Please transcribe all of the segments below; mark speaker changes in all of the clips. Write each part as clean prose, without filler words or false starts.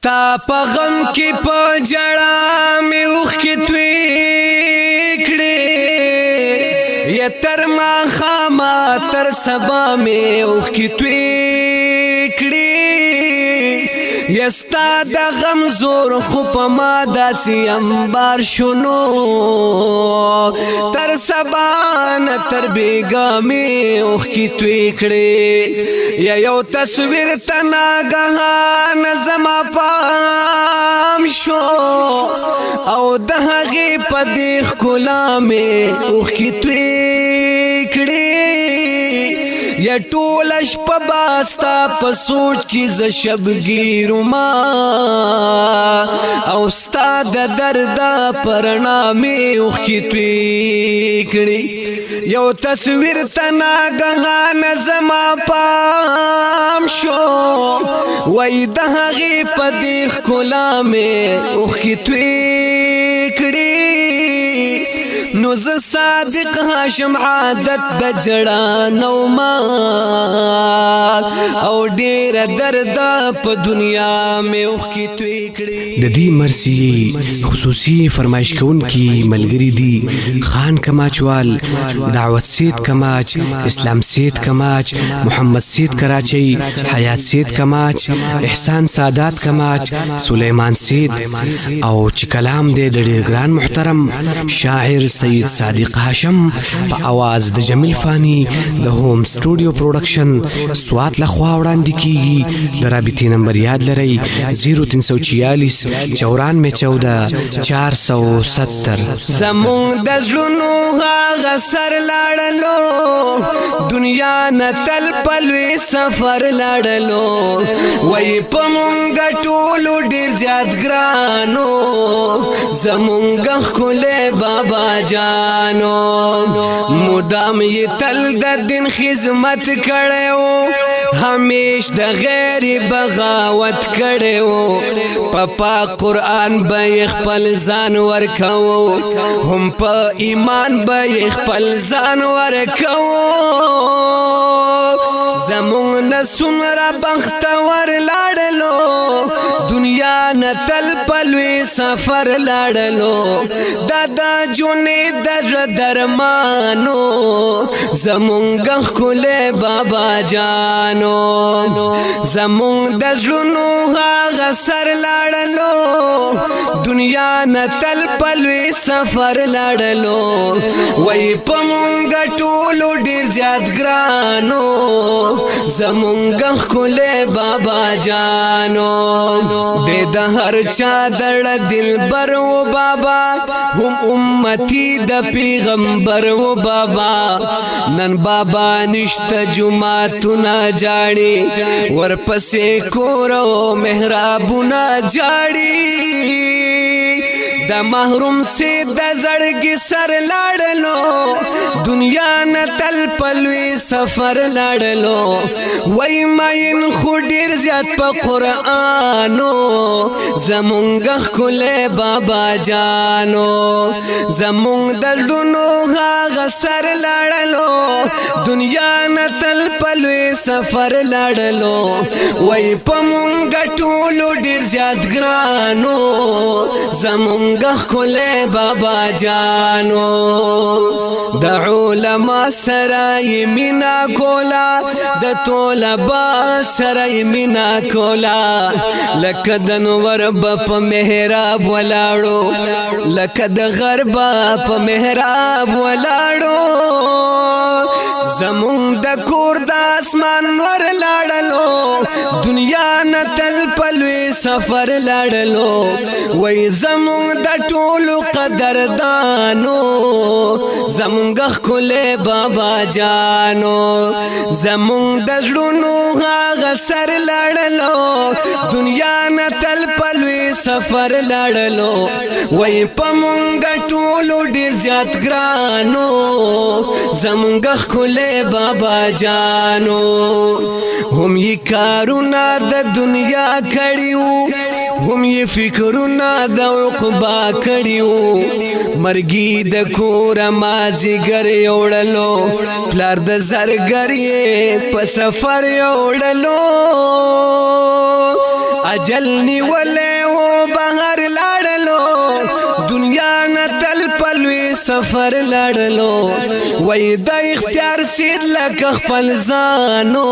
Speaker 1: ستا په غم کې په جړا مې اوښکې توی کړې یا تر ماښامه تر سبا مې اوښکې توی کړې یا ستا د غم زور خو په ما داسې انبار شونو تر سبا نه تر بېګا مې اوښکې توی کړې یا یو تصویر ته ناګهانه زما پام شو او د هغې په دې ښکلا مې اوښکې توی کړې یا ټوله شپه به ستا په سوچ کې زه شبګیر وما او ستا د درده په رڼا مې اوښکې توی کړې یو تصویر ته ناګهانه زما پام شو وای د هغې په دې ښکلا مې اوښکې توی کړې نو زه صادق هاشم عادت د جړا نوما او ډېره درده په دنیا مې اوښکې توی کړې.
Speaker 2: د دې مرثیې خصوصي فرمایش کوونکي ملګري دي خان کماچوال، دعوت سید کماچ، اسلام سید کماچ، محمد سید کراچی، حیات سید کماچ، احسان سادات کماچ، سلیمان سید او چې کلام دی د ډېر ګران محترم شاعر سید صادق هاشم په आवाज د جمیل فانی د هوم سټوډیو پروډکشن سوات لخوا وړاندې کیږي. د رابطې نمبر یاد لرئ 0346 9414 470.
Speaker 1: زمونږ د زړونو هغه سر لاړلو دنیا نه تل په لوی سفر لاړلو وای په مونږ ټولو ډېر زیات ګرانو زمونږ ښکلی بابا جانو مدام یې تل د دین خدمت کړی و همیش د غیر بغاوت کړی و په پاک قرآن به یې خپل ځان ورکوو هم په ایمان به یې خپل ځان ورکوو زمونږ نه څومره بختور لاړلو دنیا نه تل په لوی سفر لاړلو دا د جونې د زړه درمانو زمونږ ښکلی بابا جانو زمونږ د زړونو هغه سر لاړلو دنیا نه تل په لوی سفر لاړلو وای په مونږ ټولو ډېر زیات ګرانو زمونږ ښکلی بابا جانو دی د هر چا دړه دلبر و بابا هم امتی د پیغمبر و بابا نن بابا نشته جمعتونه جاړي ورپسې کور او محرابونه جاړي د محروم سي د زړګي سر لاړلو دنیا نه تل په لوی سفر لاړلو وای ماین خو ډېر زیات په قرآنو زمونږ ښکلی بابا جانو زمونږ د زړونو هغه سر لاړلو دنیا نه تل په لوی سفر لاړلو وای په مونږ ټولو ډېر زیات ګرانو زمونږ ښکلی بابا جانو د علما سره یې مینا کولا د طلبا سره یې مینا کولا لکه د نور به په محراب ولاړو لکه د غرب په محراب ولاړو زمونږ د کور د اسمان ور لاړلو دنیا نه تل په لوی سفر لاړلو وای زمونږ د ټولو قدردانو زمونږ ښکلی بابا جانو زمونږ د زړونو هغه سر لاړلو دنیا نه تل په لوی سفر لاړلو وای په مونږ ټولو ډېر زیات ګرانو زمونږ ښکلی بابا جانو هم یې کارونه د دنیا کړي وو هم یې فکرونه د عقبا کړي وو مرګي د کوره مازیګر یوړلو پلار د زرګر یې په سفر یوړلو اجل نیولې و بهر لاړلو دنیا نه تل پلوي سفر لاړلو وای د اختیار سید لکه خپل ځانو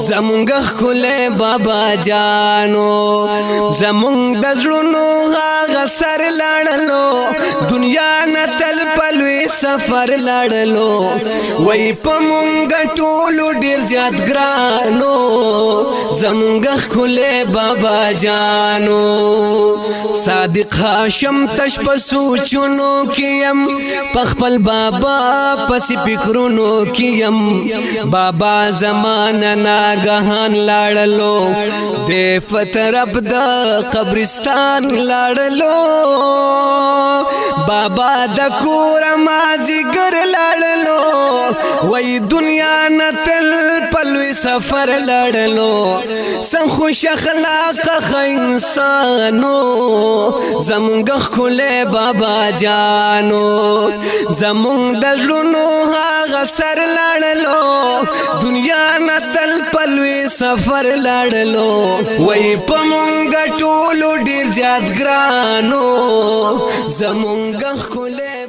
Speaker 1: زمونږ ښکلی بابا جانو زمونږ د زړونو هغه سر لاړلو دنیا نه تل پلوي سفر لاړلو وای په مونږ ټولو ډېر زیات ګرانو زمونږ ښکلی بابا جانو صادق هاشم تش په سوچونو کې یم په خپل بابا پسې فکرونو کې یم بابا زمانه ناګهان لاړلو دې طرف د قبرستان لاړلو بابا د کور مازیګر لاړلو وای دنیا نه تل پلوي سفر لاړلو سم خوش اخلاق انسانو زمونږ ښکلی بابا جانو زمونږ د زړونو هغه سر لاړلو دنیا نه تل پلوي سفر لاړلو وای په مونږ ټولو ډېر زیات ګرانو زمونږ ښکلی